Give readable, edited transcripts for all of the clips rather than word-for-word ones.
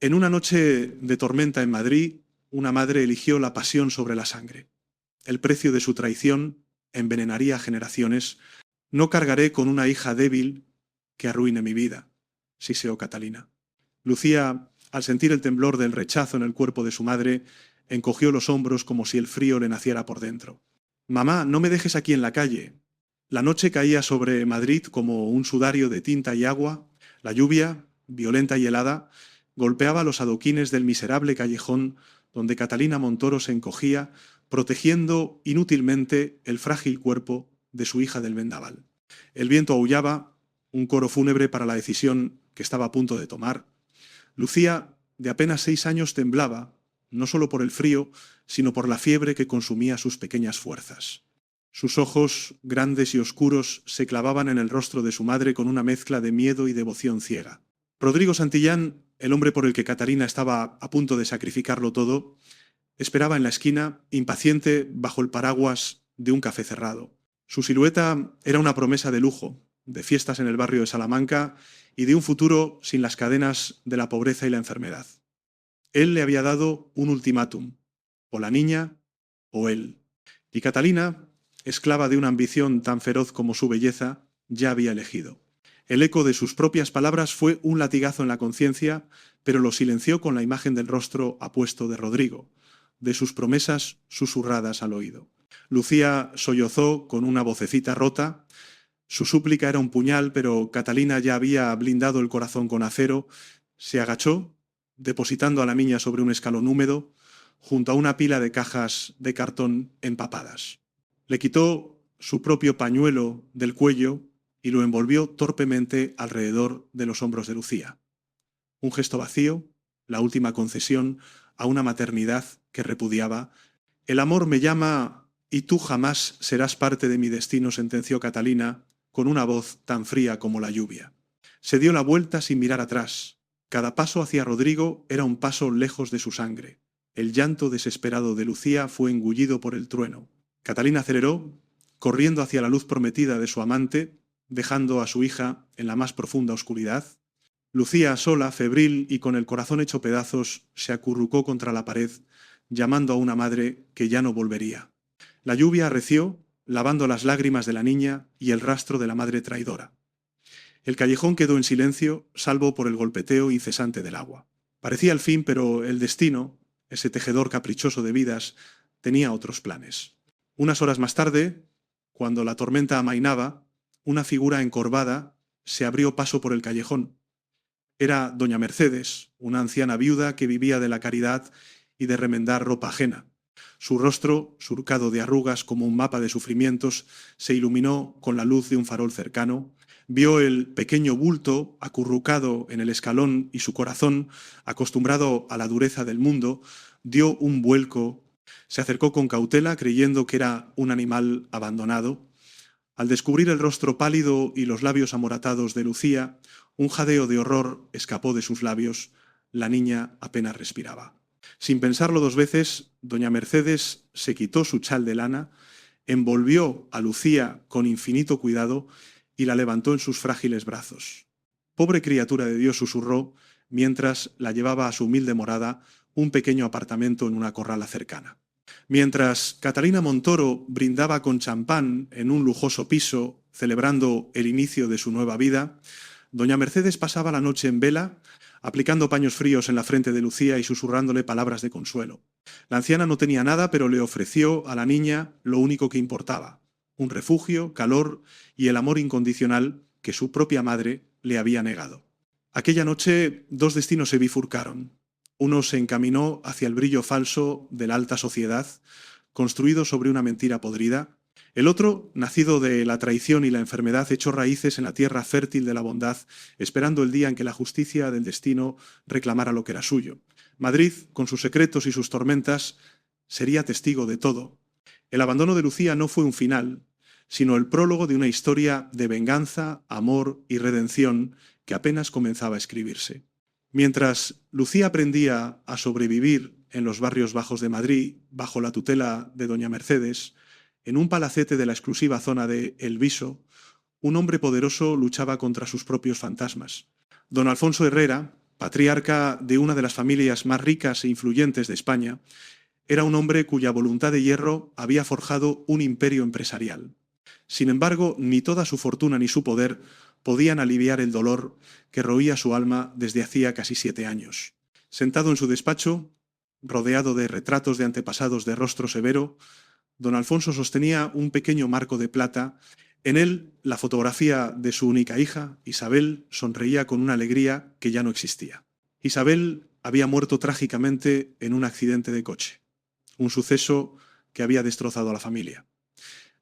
En una noche de tormenta en Madrid, una madre eligió la pasión sobre la sangre. El precio de su traición envenenaría a generaciones. No cargaré con una hija débil que arruine mi vida, siseó Catalina. Lucía, al sentir el temblor del rechazo en el cuerpo de su madre, encogió los hombros como si el frío le naciera por dentro. Mamá, no me dejes aquí en la calle. La noche caía sobre Madrid como un sudario de tinta y agua. La lluvia, violenta y helada, golpeaba los adoquines del miserable callejón donde Catalina Montoro se encogía, protegiendo inútilmente el frágil cuerpo de su hija del vendaval. El viento aullaba, un coro fúnebre para la decisión que estaba a punto de tomar. Lucía, de apenas 6 años, temblaba, no solo por el frío, sino por la fiebre que consumía sus pequeñas fuerzas. Sus ojos, grandes y oscuros, se clavaban en el rostro de su madre con una mezcla de miedo y devoción ciega. Rodrigo Santillán, el hombre por el que Catalina estaba a punto de sacrificarlo todo, esperaba en la esquina, impaciente, bajo el paraguas de un café cerrado. Su silueta era una promesa de lujo, de fiestas en el barrio de Salamanca y de un futuro sin las cadenas de la pobreza y la enfermedad. Él le había dado un ultimátum, o la niña o él. Y Catalina, esclava de una ambición tan feroz como su belleza, ya había elegido. El eco de sus propias palabras fue un latigazo en la conciencia, pero lo silenció con la imagen del rostro apuesto de Rodrigo, de sus promesas susurradas al oído. Lucía sollozó con una vocecita rota. Su súplica era un puñal, pero Catalina ya había blindado el corazón con acero. Se agachó, depositando a la niña sobre un escalón húmedo, junto a una pila de cajas de cartón empapadas. Le quitó su propio pañuelo del cuello y lo envolvió torpemente alrededor de los hombros de Lucía. Un gesto vacío, la última concesión a una maternidad que repudiaba. El amor me llama y tú jamás serás parte de mi destino, sentenció Catalina con una voz tan fría como la lluvia. Se dio la vuelta sin mirar atrás. Cada paso hacia Rodrigo era un paso lejos de su sangre. El llanto desesperado de Lucía fue engullido por el trueno. Catalina aceleró, corriendo hacia la luz prometida de su amante, dejando a su hija en la más profunda oscuridad. Lucía, sola, febril y con el corazón hecho pedazos, se acurrucó contra la pared, llamando a una madre que ya no volvería. La lluvia arreció, lavando las lágrimas de la niña y el rastro de la madre traidora. El callejón quedó en silencio, salvo por el golpeteo incesante del agua. Parecía el fin, pero el destino, ese tejedor caprichoso de vidas, tenía otros planes. Unas horas más tarde, cuando la tormenta amainaba, una figura encorvada se abrió paso por el callejón. Era doña Mercedes, una anciana viuda que vivía de la caridad y de remendar ropa ajena. Su rostro, surcado de arrugas como un mapa de sufrimientos, se iluminó con la luz de un farol cercano. Vio el pequeño bulto acurrucado en el escalón y su corazón, acostumbrado a la dureza del mundo, dio un vuelco. Se acercó con cautela, creyendo que era un animal abandonado. Al descubrir el rostro pálido y los labios amoratados de Lucía, un jadeo de horror escapó de sus labios. La niña apenas respiraba. Sin pensarlo 2 veces, doña Mercedes se quitó su chal de lana, envolvió a Lucía con infinito cuidado y la levantó en sus frágiles brazos. Pobre criatura de Dios, susurró, mientras la llevaba a su humilde morada, un pequeño apartamento en una corrala cercana. Mientras Catalina Montoro brindaba con champán en un lujoso piso, celebrando el inicio de su nueva vida, doña Mercedes pasaba la noche en vela, aplicando paños fríos en la frente de Lucía y susurrándole palabras de consuelo. La anciana no tenía nada, pero le ofreció a la niña lo único que importaba: un refugio, calor y el amor incondicional que su propia madre le había negado. Aquella noche 2 destinos se bifurcaron. Uno se encaminó hacia el brillo falso de la alta sociedad, construido sobre una mentira podrida. El otro, nacido de la traición y la enfermedad, echó raíces en la tierra fértil de la bondad, esperando el día en que la justicia del destino reclamara lo que era suyo. Madrid, con sus secretos y sus tormentas, sería testigo de todo. El abandono de Lucía no fue un final, sino el prólogo de una historia de venganza, amor y redención que apenas comenzaba a escribirse. Mientras Lucía aprendía a sobrevivir en los barrios bajos de Madrid, bajo la tutela de doña Mercedes, en un palacete de la exclusiva zona de El Viso, un hombre poderoso luchaba contra sus propios fantasmas. Don Alfonso Herrera, patriarca de una de las familias más ricas e influyentes de España, era un hombre cuya voluntad de hierro había forjado un imperio empresarial. Sin embargo, ni toda su fortuna ni su poder podían aliviar el dolor que roía su alma desde hacía casi 7 años. Sentado en su despacho, rodeado de retratos de antepasados de rostro severo, don Alfonso sostenía un pequeño marco de plata. En él, la fotografía de su única hija, Isabel, sonreía con una alegría que ya no existía. Isabel había muerto trágicamente en un accidente de coche, un suceso que había destrozado a la familia.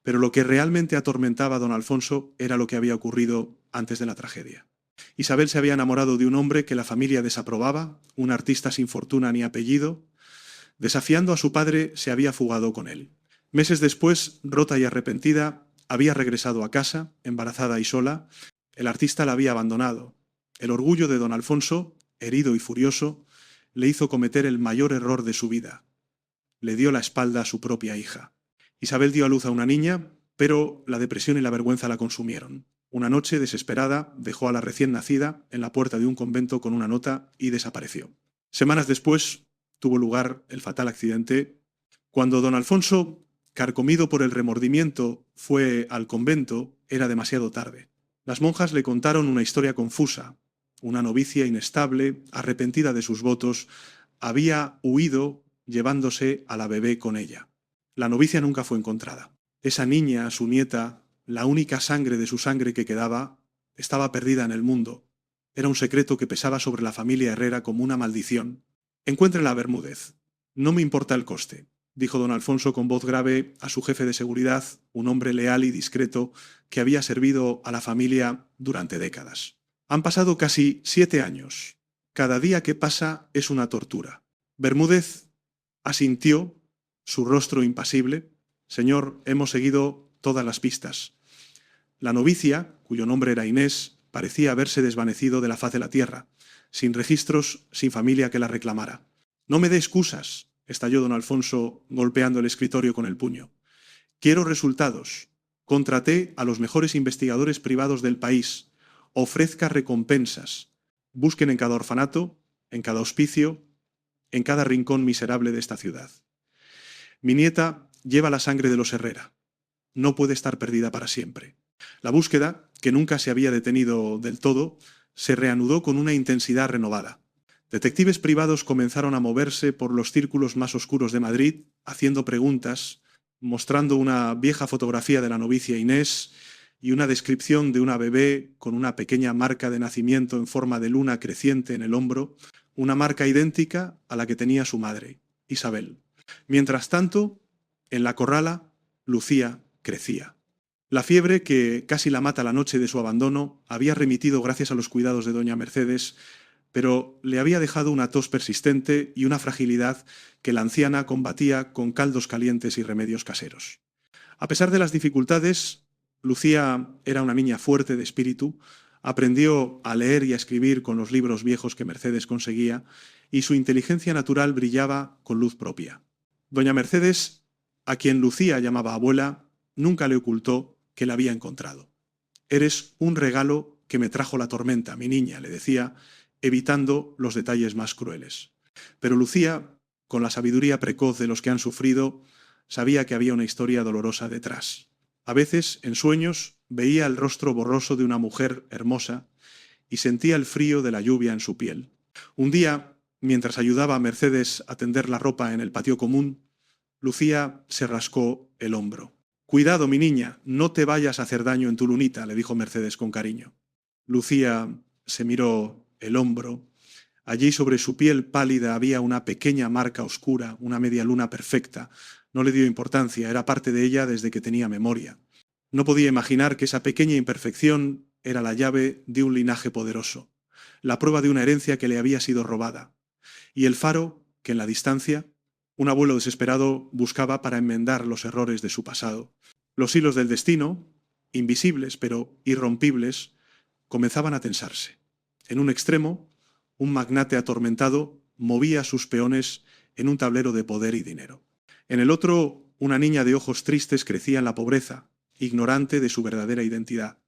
Pero lo que realmente atormentaba a don Alfonso era lo que había ocurrido antes de la tragedia. Isabel se había enamorado de un hombre que la familia desaprobaba, un artista sin fortuna ni apellido. Desafiando a su padre, se había fugado con él. Meses después, rota y arrepentida, había regresado a casa, embarazada y sola. El artista la había abandonado. El orgullo de don Alfonso, herido y furioso, le hizo cometer el mayor error de su vida. Le dio la espalda a su propia hija. Isabel dio a luz a una niña, pero la depresión y la vergüenza la consumieron. Una noche, desesperada, dejó a la recién nacida en la puerta de un convento con una nota y desapareció. Semanas después tuvo lugar el fatal accidente. Cuando don Alfonso, carcomido por el remordimiento, fue al convento, era demasiado tarde. Las monjas le contaron una historia confusa. Una novicia inestable, arrepentida de sus votos, había huido llevándose a la bebé con ella. La novicia nunca fue encontrada. Esa niña, su nieta, la única sangre de su sangre que quedaba, estaba perdida en el mundo. Era un secreto que pesaba sobre la familia Herrera como una maldición. Encuéntrenla a Bermúdez. No me importa el coste, dijo don Alfonso con voz grave a su jefe de seguridad, un hombre leal y discreto que había servido a la familia durante décadas. Han pasado casi 7 años. Cada día que pasa es una tortura. Bermúdez asintió, su rostro impasible. Señor, hemos seguido todas las pistas. La novicia, cuyo nombre era Inés, parecía haberse desvanecido de la faz de la tierra, sin registros, sin familia que la reclamara. No me dé excusas, estalló don Alfonso golpeando el escritorio con el puño. Quiero resultados. Contraté a los mejores investigadores privados del país. Ofrezca recompensas. Busquen en cada orfanato, en cada hospicio, en cada rincón miserable de esta ciudad. Mi nieta lleva la sangre de los Herrera. No puede estar perdida para siempre. La búsqueda, que nunca se había detenido del todo, se reanudó con una intensidad renovada. Detectives privados comenzaron a moverse por los círculos más oscuros de Madrid, haciendo preguntas, mostrando una vieja fotografía de la novicia Inés y una descripción de una bebé con una pequeña marca de nacimiento en forma de luna creciente en el hombro, una marca idéntica a la que tenía su madre, Isabel. Mientras tanto, en la corrala, Lucía crecía. La fiebre, que casi la mata la noche de su abandono, había remitido gracias a los cuidados de doña Mercedes, pero le había dejado una tos persistente y una fragilidad que la anciana combatía con caldos calientes y remedios caseros. A pesar de las dificultades, Lucía era una niña fuerte de espíritu, aprendió a leer y a escribir con los libros viejos que Mercedes conseguía, y su inteligencia natural brillaba con luz propia. Doña Mercedes, a quien Lucía llamaba abuela, nunca le ocultó que la había encontrado. «Eres un regalo que me trajo la tormenta, mi niña», le decía, evitando los detalles más crueles. Pero Lucía, con la sabiduría precoz de los que han sufrido, sabía que había una historia dolorosa detrás. A veces, en sueños, veía el rostro borroso de una mujer hermosa y sentía el frío de la lluvia en su piel. Un día, mientras ayudaba a Mercedes a tender la ropa en el patio común, Lucía se rascó el hombro. «Cuidado, mi niña, no te vayas a hacer daño en tu lunita», le dijo Mercedes con cariño. Lucía se miró el hombro. Allí sobre su piel pálida había una pequeña marca oscura, una media luna perfecta. No le dio importancia, era parte de ella desde que tenía memoria. No podía imaginar que esa pequeña imperfección era la llave de un linaje poderoso, la prueba de una herencia que le había sido robada. Y el faro que en la distancia un abuelo desesperado buscaba para enmendar los errores de su pasado. Los hilos del destino, invisibles pero irrompibles, comenzaban a tensarse. En un extremo, un magnate atormentado movía sus peones en un tablero de poder y dinero. En el otro, una niña de ojos tristes crecía en la pobreza, ignorante de su verdadera identidad.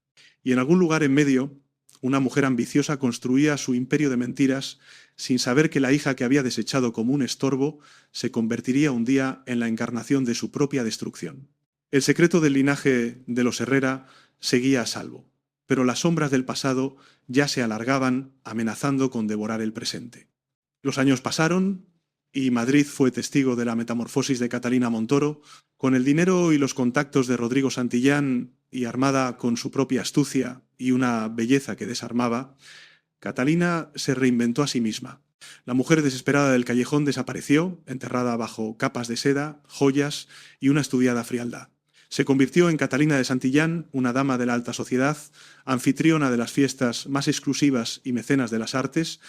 Y en algún lugar en medio, Una mujer ambiciosa construía su imperio de mentiras sin saber que la hija que había desechado como un estorbo se convertiría un día en la encarnación de su propia destrucción. El secreto del linaje de los Herrera seguía a salvo, pero las sombras del pasado ya se alargaban, amenazando con devorar el presente. Los años pasaron y Madrid fue testigo de la metamorfosis de Catalina Montoro. Con el dinero y los contactos de Rodrigo Santillán y armada con su propia astucia y una belleza que desarmaba, Catalina se reinventó a sí misma. La mujer desesperada del callejón desapareció, enterrada bajo capas de seda, joyas y una estudiada frialdad. Se convirtió en Catalina de Santillán, una dama de la alta sociedad, anfitriona de las fiestas más exclusivas y mecenas de las artes.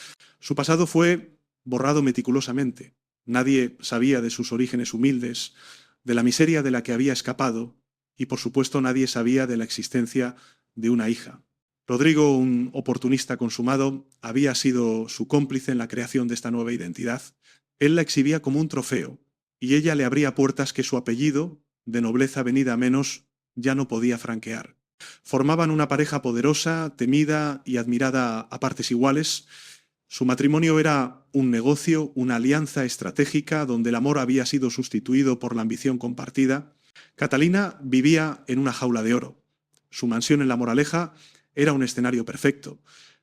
Su pasado fue borrado meticulosamente. Nadie sabía de sus orígenes humildes, de la miseria de la que había escapado, y por supuesto nadie sabía de la existencia de una hija. Rodrigo, un oportunista consumado, había sido su cómplice en la creación de esta nueva identidad. Él la exhibía como un trofeo, y ella le abría puertas que su apellido, de nobleza venida a menos, ya no podía franquear. Formaban una pareja poderosa, temida y admirada a partes iguales. Su matrimonio era un negocio, una alianza estratégica donde el amor había sido sustituido por la ambición compartida. Catalina vivía en una jaula de oro. Su mansión en La Moraleja era un escenario perfecto,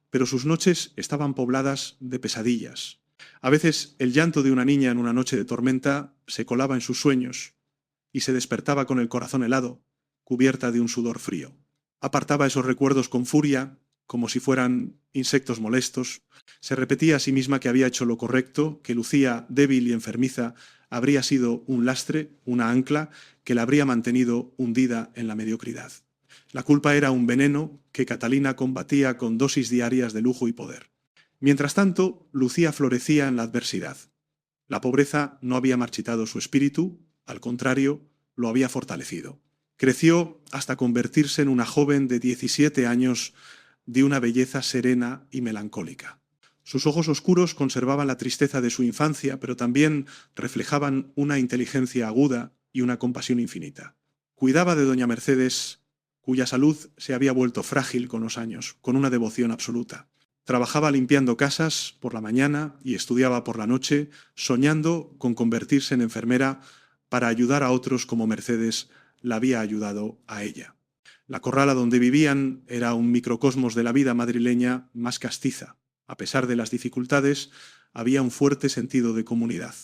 pero sus noches estaban pobladas de pesadillas. A veces el llanto de una niña en una noche de tormenta se colaba en sus sueños y se despertaba con el corazón helado, cubierta de un sudor frío. Apartaba esos recuerdos con furia, como si fueran insectos molestos. Se repetía a sí misma que había hecho lo correcto, que Lucía, débil y enfermiza, habría sido un lastre, una ancla, que la habría mantenido hundida en la mediocridad. La culpa era un veneno que Catalina combatía con dosis diarias de lujo y poder. Mientras tanto, Lucía florecía en la adversidad. La pobreza no había marchitado su espíritu, al contrario, lo había fortalecido. Creció hasta convertirse en una joven de 17 años de una belleza serena y melancólica. Sus ojos oscuros conservaban la tristeza de su infancia, pero también reflejaban una inteligencia aguda y una compasión infinita. Cuidaba de doña Mercedes, cuya salud se había vuelto frágil con los años, con una devoción absoluta. Trabajaba limpiando casas por la mañana y estudiaba por la noche, soñando con convertirse en enfermera para ayudar a otros como Mercedes la había ayudado a ella. La corrala donde vivían era un microcosmos de la vida madrileña más castiza. A pesar de las dificultades, había un fuerte sentido de comunidad.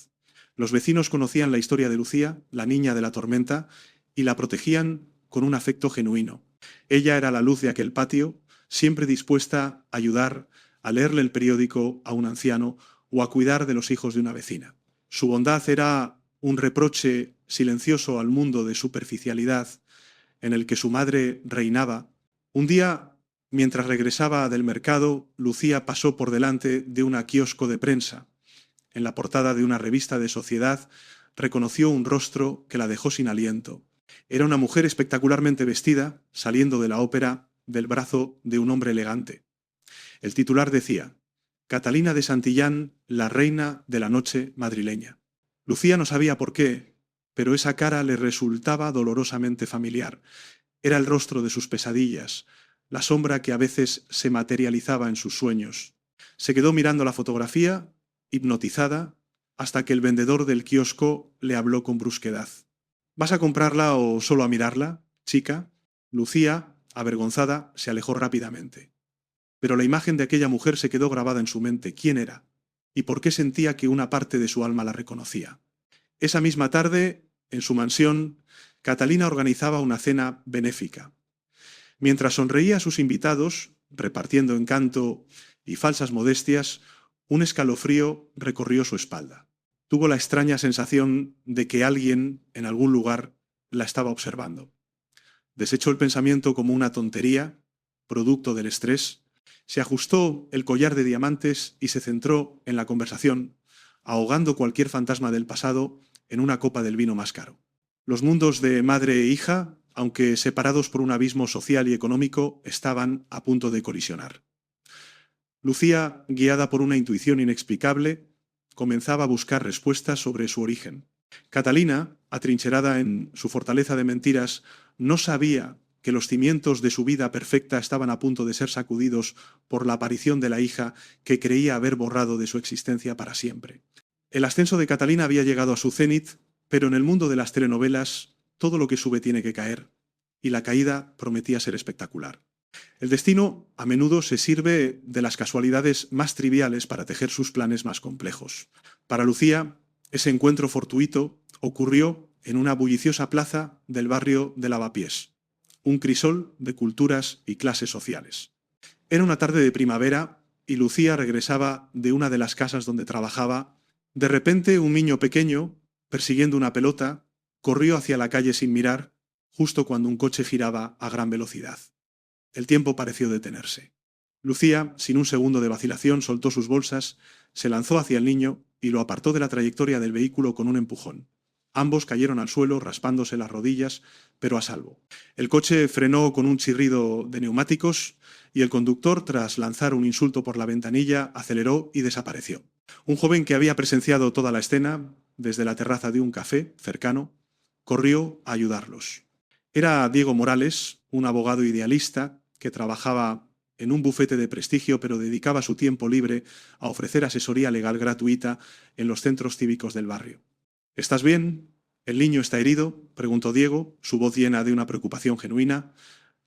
Los vecinos conocían la historia de Lucía, la niña de la tormenta, y la protegían con un afecto genuino. Ella era la luz de aquel patio, siempre dispuesta a ayudar, a leerle el periódico a un anciano o a cuidar de los hijos de una vecina. Su bondad era un reproche silencioso al mundo de superficialidad en el que su madre reinaba. Un día, mientras regresaba del mercado, Lucía pasó por delante de un kiosco de prensa. En la portada de una revista de sociedad reconoció un rostro que la dejó sin aliento. Era una mujer espectacularmente vestida, saliendo de la ópera del brazo de un hombre elegante. El titular decía: Catalina de Santillán, la reina de la noche madrileña. Lucía no sabía por qué, pero esa cara le resultaba dolorosamente familiar. Era el rostro de sus pesadillas, la sombra que a veces se materializaba en sus sueños. Se quedó mirando la fotografía, hipnotizada, hasta que el vendedor del kiosco le habló con brusquedad. ¿Vas a comprarla o solo a mirarla, chica? Lucía, avergonzada, se alejó rápidamente. Pero la imagen de aquella mujer se quedó grabada en su mente. ¿Quién era? ¿Y por qué sentía que una parte de su alma la reconocía? Esa misma tarde, en su mansión, Catalina organizaba una cena benéfica. Mientras sonreía a sus invitados, repartiendo encanto y falsas modestias, un escalofrío recorrió su espalda. Tuvo la extraña sensación de que alguien, en algún lugar, la estaba observando. Desechó el pensamiento como una tontería, producto del estrés, se ajustó el collar de diamantes y se centró en la conversación, ahogando cualquier fantasma del pasado en una copa del vino más caro. Los mundos de madre e hija, aunque separados por un abismo social y económico, estaban a punto de colisionar. Lucía, guiada por una intuición inexplicable, comenzaba a buscar respuestas sobre su origen. Catalina, atrincherada en su fortaleza de mentiras, no sabía que los cimientos de su vida perfecta estaban a punto de ser sacudidos por la aparición de la hija que creía haber borrado de su existencia para siempre. El ascenso de Catalina había llegado a su cenit, pero en el mundo de las telenovelas todo lo que sube tiene que caer, y la caída prometía ser espectacular. El destino a menudo se sirve de las casualidades más triviales para tejer sus planes más complejos. Para Lucía, ese encuentro fortuito ocurrió en una bulliciosa plaza del barrio de Lavapiés, un crisol de culturas y clases sociales. Era una tarde de primavera y Lucía regresaba de una de las casas donde trabajaba. De repente, un niño pequeño, persiguiendo una pelota, corrió hacia la calle sin mirar, justo cuando un coche giraba a gran velocidad. El tiempo pareció detenerse. Lucía, sin un segundo de vacilación, soltó sus bolsas, se lanzó hacia el niño y lo apartó de la trayectoria del vehículo con un empujón. Ambos cayeron al suelo, raspándose las rodillas, pero a salvo. El coche frenó con un chirrido de neumáticos y el conductor, tras lanzar un insulto por la ventanilla, aceleró y desapareció. Un joven que había presenciado toda la escena, desde la terraza de un café cercano, corrió a ayudarlos. Era Diego Morales, un abogado idealista que trabajaba en un bufete de prestigio, pero dedicaba su tiempo libre a ofrecer asesoría legal gratuita en los centros cívicos del barrio. ¿Estás bien? ¿El niño está herido?, preguntó Diego, su voz llena de una preocupación genuina.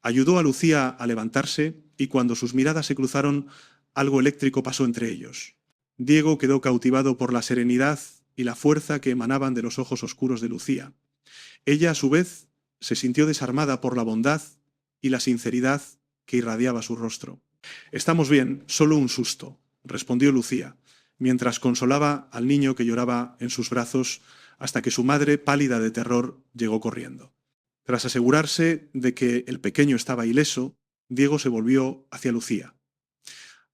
Ayudó a Lucía a levantarse y cuando sus miradas se cruzaron, algo eléctrico pasó entre ellos. Diego quedó cautivado por la serenidad y la fuerza que emanaban de los ojos oscuros de Lucía. Ella, a su vez, se sintió desarmada por la bondad y la sinceridad que irradiaba su rostro. «Estamos bien, solo un susto», respondió Lucía, mientras consolaba al niño que lloraba en sus brazos hasta que su madre, pálida de terror, llegó corriendo. Tras asegurarse de que el pequeño estaba ileso, Diego se volvió hacia Lucía.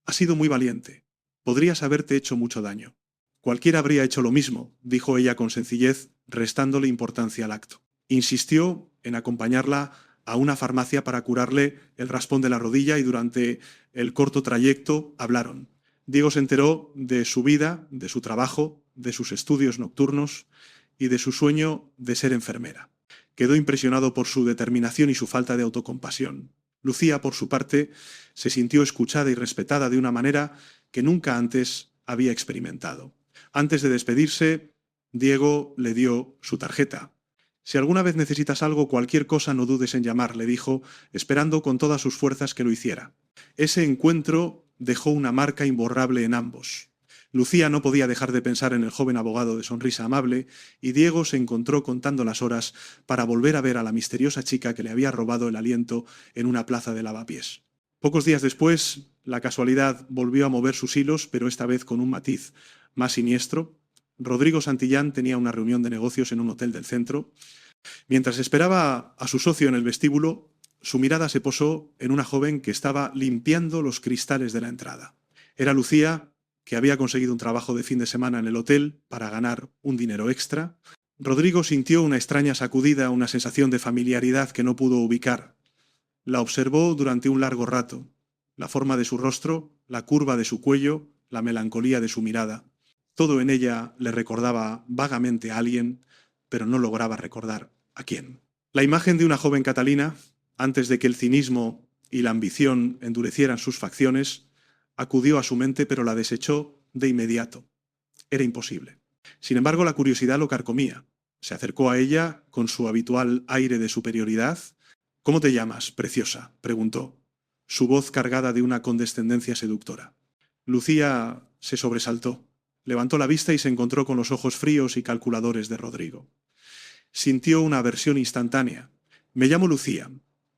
«Has sido muy valiente. Podrías haberte hecho mucho daño». «Cualquiera habría hecho lo mismo», dijo ella con sencillez, restándole importancia al acto. Insistió en acompañarla a una farmacia para curarle el raspón de la rodilla y durante el corto trayecto hablaron. Diego se enteró de su vida, de su trabajo, de sus estudios nocturnos y de su sueño de ser enfermera. Quedó impresionado por su determinación y su falta de autocompasión. Lucía, por su parte, se sintió escuchada y respetada de una manera que nunca antes había experimentado. Antes de despedirse, Diego le dio su tarjeta. «Si alguna vez necesitas algo, cualquier cosa, no dudes en llamar», le dijo, esperando con todas sus fuerzas que lo hiciera. Ese encuentro dejó una marca imborrable en ambos. Lucía no podía dejar de pensar en el joven abogado de sonrisa amable y Diego se encontró contando las horas para volver a ver a la misteriosa chica que le había robado el aliento en una plaza de Lavapiés. Pocos días después, la casualidad volvió a mover sus hilos, pero esta vez con un matiz más siniestro. Rodrigo Santillán tenía una reunión de negocios en un hotel del centro. Mientras esperaba a su socio en el vestíbulo, su mirada se posó en una joven que estaba limpiando los cristales de la entrada. Era Lucía, que había conseguido un trabajo de fin de semana en el hotel para ganar un dinero extra. Rodrigo sintió una extraña sacudida, una sensación de familiaridad que no pudo ubicar. La observó durante un largo rato. La forma de su rostro, la curva de su cuello, la melancolía de su mirada. Todo en ella le recordaba vagamente a alguien, pero no lograba recordar a quién. La imagen de una joven Catalina, antes de que el cinismo y la ambición endurecieran sus facciones, acudió a su mente, pero la desechó de inmediato. Era imposible. Sin embargo, la curiosidad lo carcomía. Se acercó a ella con su habitual aire de superioridad. «¿Cómo te llamas, preciosa?», preguntó, su voz cargada de una condescendencia seductora. Lucía se sobresaltó. Levantó la vista y se encontró con los ojos fríos y calculadores de Rodrigo. Sintió una aversión instantánea. «Me llamo Lucía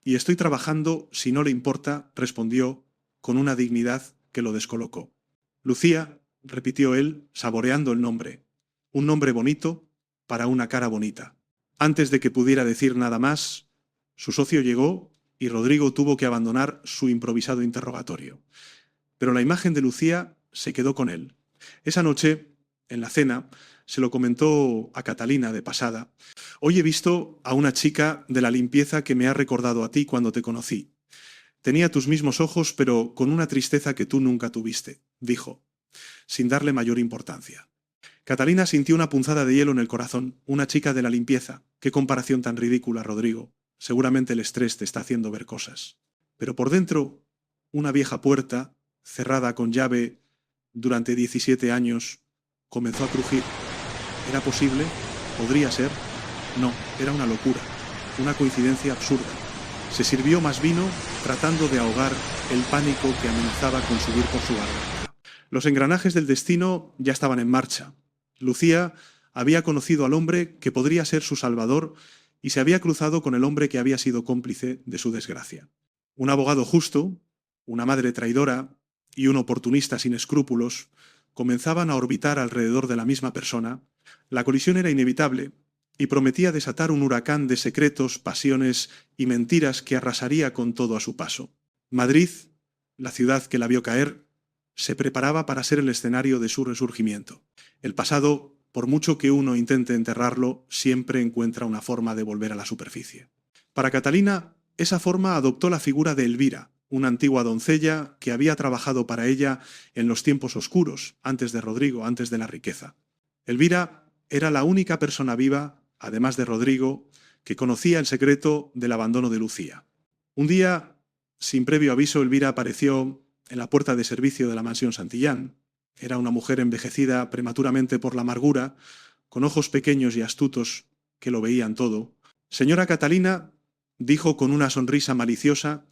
y estoy trabajando, si no le importa», respondió con una dignidad que lo descolocó. «Lucía», repitió él, saboreando el nombre. Un nombre bonito para una cara bonita. Antes de que pudiera decir nada más, su socio llegó y Rodrigo tuvo que abandonar su improvisado interrogatorio. Pero la imagen de Lucía se quedó con él. Esa noche, en la cena, se lo comentó a Catalina de pasada. «Hoy he visto a una chica de la limpieza que me ha recordado a ti cuando te conocí. Tenía tus mismos ojos, pero con una tristeza que tú nunca tuviste», dijo, sin darle mayor importancia. Catalina sintió una punzada de hielo en el corazón. «Una chica de la limpieza. Qué comparación tan ridícula, Rodrigo». Seguramente el estrés te está haciendo ver cosas. Pero por dentro, una vieja puerta, cerrada con llave durante 17 años, comenzó a crujir. ¿Era posible? ¿Podría ser? No, era una locura, una coincidencia absurda. Se sirvió más vino tratando de ahogar el pánico que amenazaba con subir por su garganta. Los engranajes del destino ya estaban en marcha. Lucía había conocido al hombre que podría ser su salvador y se había cruzado con el hombre que había sido cómplice de su desgracia. Un abogado justo, una madre traidora y un oportunista sin escrúpulos comenzaban a orbitar alrededor de la misma persona. La colisión era inevitable y prometía desatar un huracán de secretos, pasiones y mentiras que arrasaría con todo a su paso. Madrid, la ciudad que la vio caer, se preparaba para ser el escenario de su resurgimiento. El pasado, por mucho que uno intente enterrarlo, siempre encuentra una forma de volver a la superficie. Para Catalina, esa forma adoptó la figura de Elvira, una antigua doncella que había trabajado para ella en los tiempos oscuros, antes de Rodrigo, antes de la riqueza. Elvira era la única persona viva, además de Rodrigo, que conocía el secreto del abandono de Lucía. Un día, sin previo aviso, Elvira apareció en la puerta de servicio de la mansión Santillán. Era una mujer envejecida prematuramente por la amargura, con ojos pequeños y astutos que lo veían todo. Señora Catalina, dijo con una sonrisa maliciosa,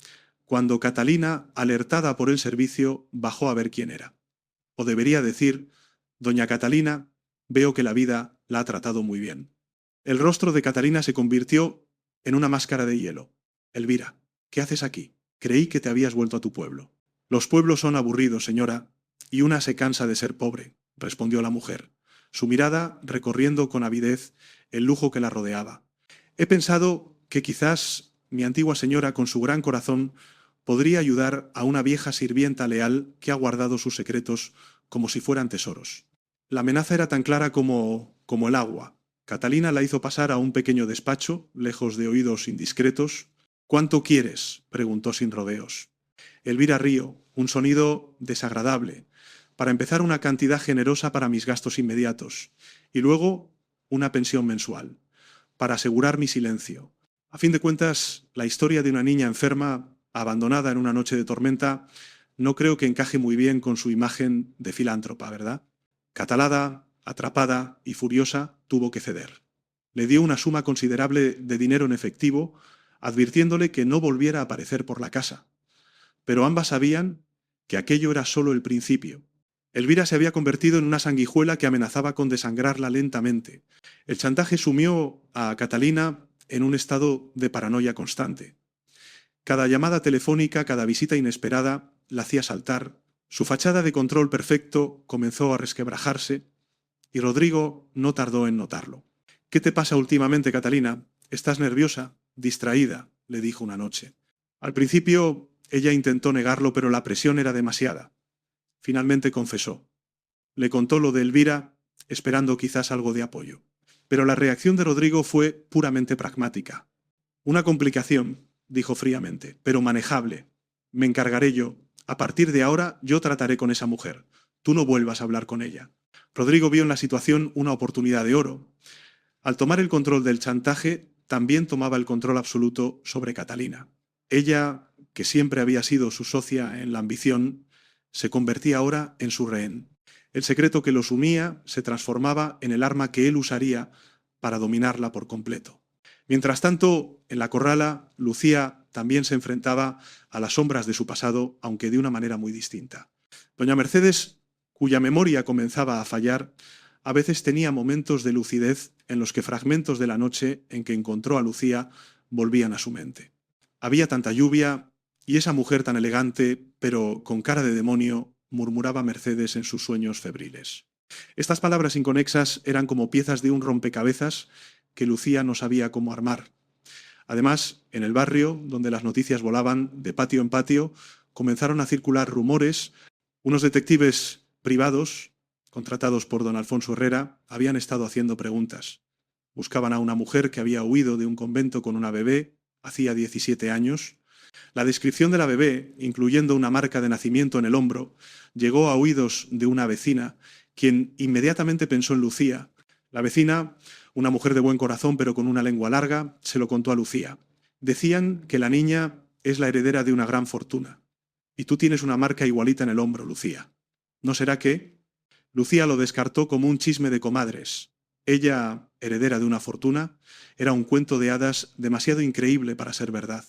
cuando Catalina, alertada por el servicio, bajó a ver quién era. O debería decir, doña Catalina, veo que la vida la ha tratado muy bien. El rostro de Catalina se convirtió en una máscara de hielo. Elvira, ¿qué haces aquí? Creí que te habías vuelto a tu pueblo. Los pueblos son aburridos, señora, y una se cansa de ser pobre, respondió la mujer, su mirada recorriendo con avidez el lujo que la rodeaba. He pensado que quizás mi antigua señora, con su gran corazón, podría ayudar a una vieja sirvienta leal que ha guardado sus secretos como si fueran tesoros. La amenaza era tan clara como el agua. Catalina la hizo pasar a un pequeño despacho, lejos de oídos indiscretos. ¿Cuánto quieres?, preguntó sin rodeos. Elvira rió, un sonido desagradable. Para empezar, una cantidad generosa para mis gastos inmediatos. Y luego, una pensión mensual. Para asegurar mi silencio. A fin de cuentas, la historia de una niña enferma, abandonada en una noche de tormenta, no creo que encaje muy bien con su imagen de filántropa, ¿verdad? Catalada, atrapada y furiosa, tuvo que ceder. Le dio una suma considerable de dinero en efectivo, advirtiéndole que no volviera a aparecer por la casa. Pero ambas sabían que aquello era solo el principio. Elvira se había convertido en una sanguijuela que amenazaba con desangrarla lentamente. El chantaje sumió a Catalina en un estado de paranoia constante. Cada llamada telefónica, cada visita inesperada, la hacía saltar. Su fachada de control perfecto comenzó a resquebrajarse y Rodrigo no tardó en notarlo. «¿Qué te pasa últimamente, Catalina? ¿Estás nerviosa? Distraída», le dijo una noche. Al principio ella intentó negarlo, pero la presión era demasiada. Finalmente confesó. Le contó lo de Elvira, esperando quizás algo de apoyo. Pero la reacción de Rodrigo fue puramente pragmática. «Una complicación», dijo fríamente, «pero manejable. Me encargaré yo. A partir de ahora yo trataré con esa mujer. Tú no vuelvas a hablar con ella». Rodrigo vio en la situación una oportunidad de oro. Al tomar el control del chantaje, también tomaba el control absoluto sobre Catalina. Ella, que siempre había sido su socia en la ambición, se convertía ahora en su rehén. El secreto que los unía se transformaba en el arma que él usaría para dominarla por completo. Mientras tanto, en la corrala, Lucía también se enfrentaba a las sombras de su pasado, aunque de una manera muy distinta. Doña Mercedes, cuya memoria comenzaba a fallar, a veces tenía momentos de lucidez en los que fragmentos de la noche en que encontró a Lucía volvían a su mente. Había tanta lluvia y esa mujer tan elegante, pero con cara de demonio, murmuraba Mercedes en sus sueños febriles. Estas palabras inconexas eran como piezas de un rompecabezas que Lucía no sabía cómo armar. Además, en el barrio, donde las noticias volaban de patio en patio, comenzaron a circular rumores. Unos detectives privados, contratados por don Alfonso Herrera, habían estado haciendo preguntas. Buscaban a una mujer que había huido de un convento con una bebé, hacía 17 años. La descripción de la bebé, incluyendo una marca de nacimiento en el hombro, llegó a oídos de una vecina, quien inmediatamente pensó en Lucía. La vecina, una mujer de buen corazón pero con una lengua larga, se lo contó a Lucía. Decían que la niña es la heredera de una gran fortuna. Y tú tienes una marca igualita en el hombro, Lucía. ¿No será que? Lucía lo descartó como un chisme de comadres. Ella, heredera de una fortuna, era un cuento de hadas demasiado increíble para ser verdad.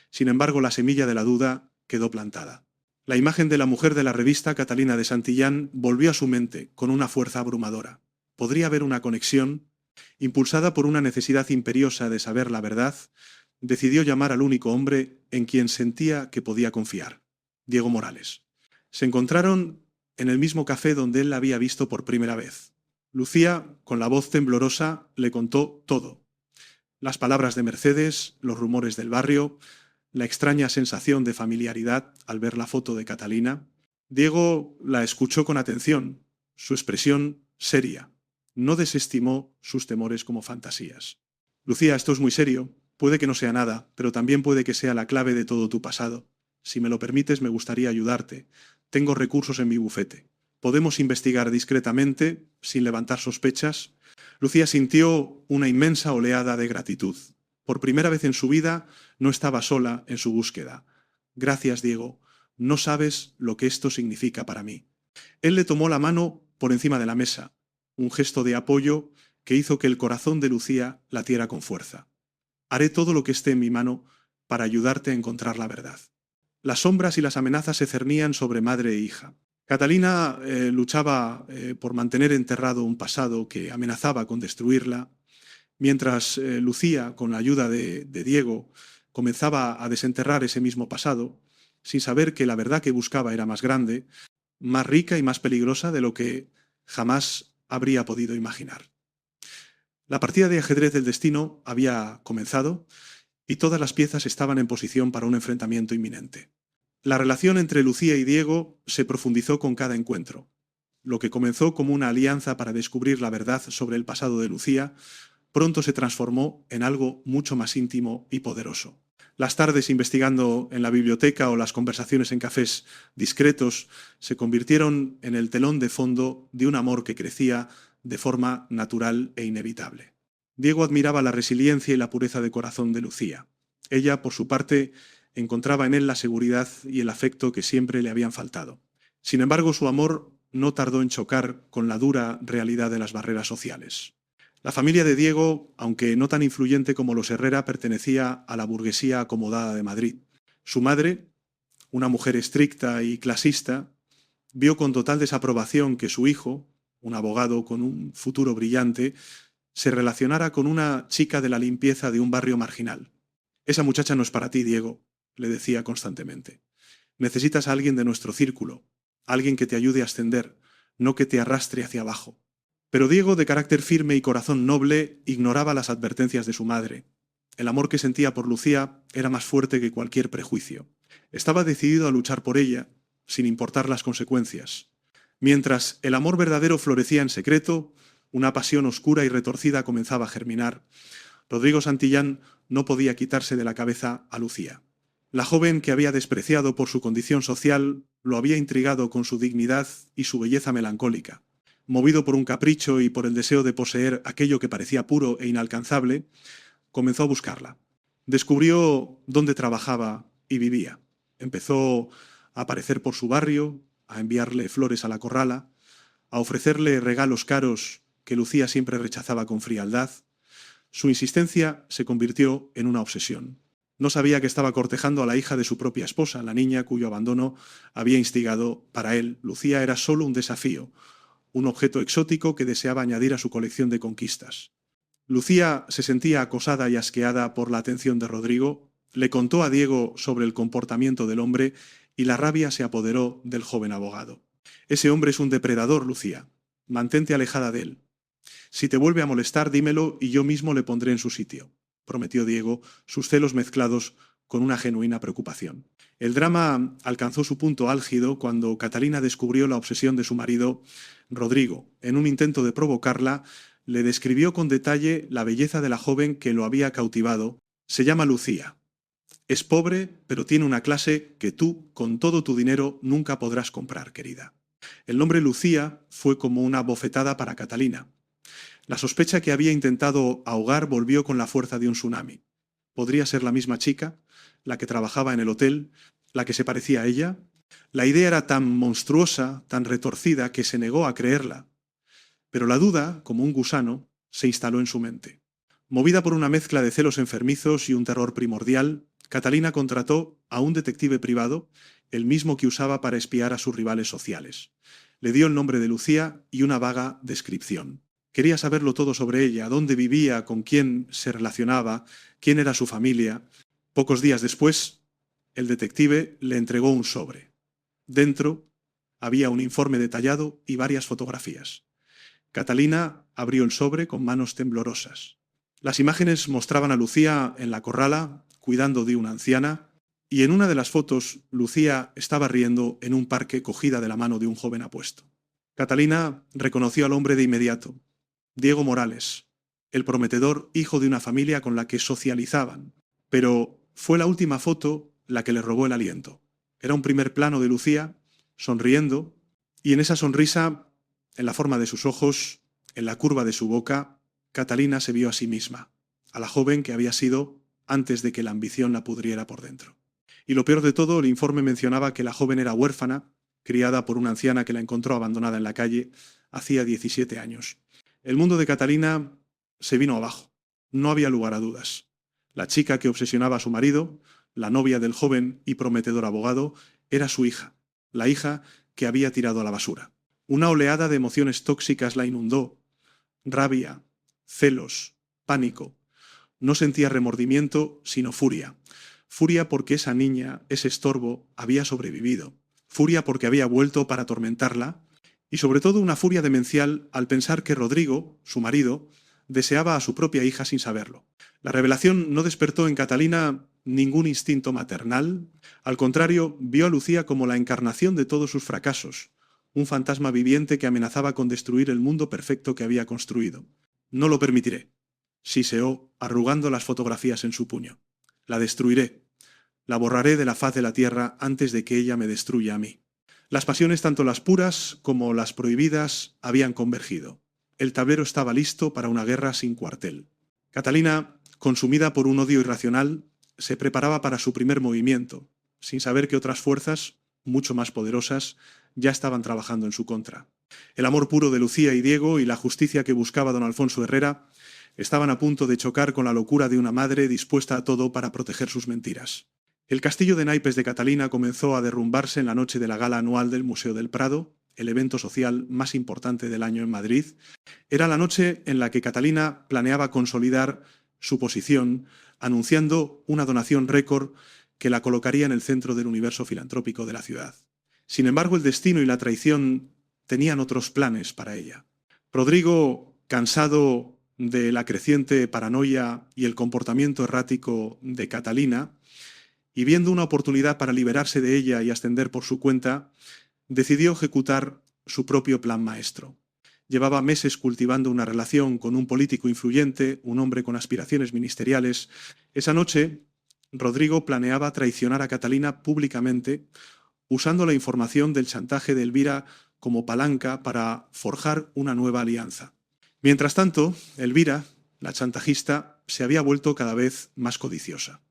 Sin embargo, la semilla de la duda quedó plantada. La imagen de la mujer de la revista, Catalina de Santillán, volvió a su mente con una fuerza abrumadora. Podría haber una conexión. Impulsada por una necesidad imperiosa de saber la verdad, decidió llamar al único hombre en quien sentía que podía confiar, Diego Morales. Se encontraron en el mismo café donde él la había visto por primera vez. Lucía, con la voz temblorosa, le contó todo. Las palabras de Mercedes, los rumores del barrio, la extraña sensación de familiaridad al ver la foto de Catalina. Diego la escuchó con atención, su expresión seria. No desestimó sus temores como fantasías. Lucía, esto es muy serio. Puede que no sea nada, pero también puede que sea la clave de todo tu pasado. Si me lo permites, me gustaría ayudarte. Tengo recursos en mi bufete. Podemos investigar discretamente, sin levantar sospechas. Lucía sintió una inmensa oleada de gratitud. Por primera vez en su vida, no estaba sola en su búsqueda. Gracias, Diego. No sabes lo que esto significa para mí. Él le tomó la mano por encima de la mesa, un gesto de apoyo que hizo que el corazón de Lucía latiera con fuerza. Haré todo lo que esté en mi mano para ayudarte a encontrar la verdad. Las sombras y las amenazas se cernían sobre madre e hija. Catalina luchaba por mantener enterrado un pasado que amenazaba con destruirla, mientras Lucía, con la ayuda de Diego, comenzaba a desenterrar ese mismo pasado, sin saber que la verdad que buscaba era más grande, más rica y más peligrosa de lo que jamás habría podido imaginar. La partida de ajedrez del destino había comenzado y todas las piezas estaban en posición para un enfrentamiento inminente. La relación entre Lucía y Diego se profundizó con cada encuentro. Lo que comenzó como una alianza para descubrir la verdad sobre el pasado de Lucía, pronto se transformó en algo mucho más íntimo y poderoso. Las tardes investigando en la biblioteca o las conversaciones en cafés discretos se convirtieron en el telón de fondo de un amor que crecía de forma natural e inevitable. Diego admiraba la resiliencia y la pureza de corazón de Lucía. Ella, por su parte, encontraba en él la seguridad y el afecto que siempre le habían faltado. Sin embargo, su amor no tardó en chocar con la dura realidad de las barreras sociales. La familia de Diego, aunque no tan influyente como los Herrera, pertenecía a la burguesía acomodada de Madrid. Su madre, una mujer estricta y clasista, vio con total desaprobación que su hijo, un abogado con un futuro brillante, se relacionara con una chica de la limpieza de un barrio marginal. Esa muchacha no es para ti, Diego, le decía constantemente. Necesitas a alguien de nuestro círculo, alguien que te ayude a ascender, no que te arrastre hacia abajo. Pero Diego, de carácter firme y corazón noble, ignoraba las advertencias de su madre. El amor que sentía por Lucía era más fuerte que cualquier prejuicio. Estaba decidido a luchar por ella, sin importar las consecuencias. Mientras el amor verdadero florecía en secreto, una pasión oscura y retorcida comenzaba a germinar. Rodrigo Santillán no podía quitarse de la cabeza a Lucía. La joven que había despreciado por su condición social lo había intrigado con su dignidad y su belleza melancólica. Movido por un capricho y por el deseo de poseer aquello que parecía puro e inalcanzable, comenzó a buscarla. Descubrió dónde trabajaba y vivía. Empezó a aparecer por su barrio, a enviarle flores a la corrala, a ofrecerle regalos caros que Lucía siempre rechazaba con frialdad. Su insistencia se convirtió en una obsesión. No sabía que estaba cortejando a la hija de su propia esposa, la niña cuyo abandono había instigado. Para él, Lucía era solo un desafío, un objeto exótico que deseaba añadir a su colección de conquistas. Lucía se sentía acosada y asqueada por la atención de Rodrigo, le contó a Diego sobre el comportamiento del hombre y la rabia se apoderó del joven abogado. Ese hombre es un depredador, Lucía. Mantente alejada de él. Si te vuelve a molestar, dímelo y yo mismo le pondré en su sitio, prometió Diego, sus celos mezclados con una genuina preocupación. El drama alcanzó su punto álgido cuando Catalina descubrió la obsesión de su marido, Rodrigo. En un intento de provocarla, le describió con detalle la belleza de la joven que lo había cautivado. Se llama Lucía. Es pobre, pero tiene una clase que tú, con todo tu dinero, nunca podrás comprar, querida. El nombre Lucía fue como una bofetada para Catalina. La sospecha que había intentado ahogar volvió con la fuerza de un tsunami. ¿Podría ser la misma chica, la que trabajaba en el hotel, la que se parecía a ella? La idea era tan monstruosa, tan retorcida, que se negó a creerla. Pero la duda, como un gusano, se instaló en su mente. Movida por una mezcla de celos enfermizos y un terror primordial, Catalina contrató a un detective privado, el mismo que usaba para espiar a sus rivales sociales. Le dio el nombre de Lucía y una vaga descripción. Quería saberlo todo sobre ella, dónde vivía, con quién se relacionaba, quién era su familia. Pocos días después, el detective le entregó un sobre. Dentro había un informe detallado y varias fotografías. Catalina abrió el sobre con manos temblorosas. Las imágenes mostraban a Lucía en la corrala, cuidando de una anciana, y en una de las fotos Lucía estaba riendo en un parque cogida de la mano de un joven apuesto. Catalina reconoció al hombre de inmediato, Diego Morales, el prometedor hijo de una familia con la que socializaban, pero fue la última foto la que le robó el aliento. Era un primer plano de Lucía, sonriendo, y en esa sonrisa, en la forma de sus ojos, en la curva de su boca, Catalina se vio a sí misma, a la joven que había sido antes de que la ambición la pudriera por dentro. Y lo peor de todo, el informe mencionaba que la joven era huérfana, criada por una anciana que la encontró abandonada en la calle hacía 17 años. El mundo de Catalina se vino abajo. No había lugar a dudas. La chica que obsesionaba a su marido, la novia del joven y prometedor abogado, era su hija, la hija que había tirado a la basura. Una oleada de emociones tóxicas la inundó. Rabia, celos, pánico. No sentía remordimiento, sino furia. Furia porque esa niña, ese estorbo, había sobrevivido. Furia porque había vuelto para atormentarla. Y sobre todo una furia demencial al pensar que Rodrigo, su marido, deseaba a su propia hija sin saberlo. La revelación no despertó en Catalina ningún instinto maternal. Al contrario, vio a Lucía como la encarnación de todos sus fracasos, un fantasma viviente que amenazaba con destruir el mundo perfecto que había construido. No lo permitiré, siseó, arrugando las fotografías en su puño. La destruiré. La borraré de la faz de la tierra antes de que ella me destruya a mí. Las pasiones, tanto las puras como las prohibidas, habían convergido. El tablero estaba listo para una guerra sin cuartel. Catalina, consumida por un odio irracional, se preparaba para su primer movimiento, sin saber que otras fuerzas, mucho más poderosas, ya estaban trabajando en su contra. El amor puro de Lucía y Diego y la justicia que buscaba don Alfonso Herrera estaban a punto de chocar con la locura de una madre dispuesta a todo para proteger sus mentiras. El castillo de naipes de Catalina comenzó a derrumbarse en la noche de la gala anual del Museo del Prado, el evento social más importante del año en Madrid. Era la noche en la que Catalina planeaba consolidar su posición, anunciando una donación récord que la colocaría en el centro del universo filantrópico de la ciudad. Sin embargo, el destino y la traición tenían otros planes para ella. Rodrigo, cansado de la creciente paranoia y el comportamiento errático de Catalina, y viendo una oportunidad para liberarse de ella y ascender por su cuenta, decidió ejecutar su propio plan maestro. Llevaba meses cultivando una relación con un político influyente, un hombre con aspiraciones ministeriales. Esa noche, Rodrigo planeaba traicionar a Catalina públicamente, usando la información del chantaje de Elvira como palanca para forjar una nueva alianza. Mientras tanto, Elvira, la chantajista, se había vuelto cada vez más codiciosa.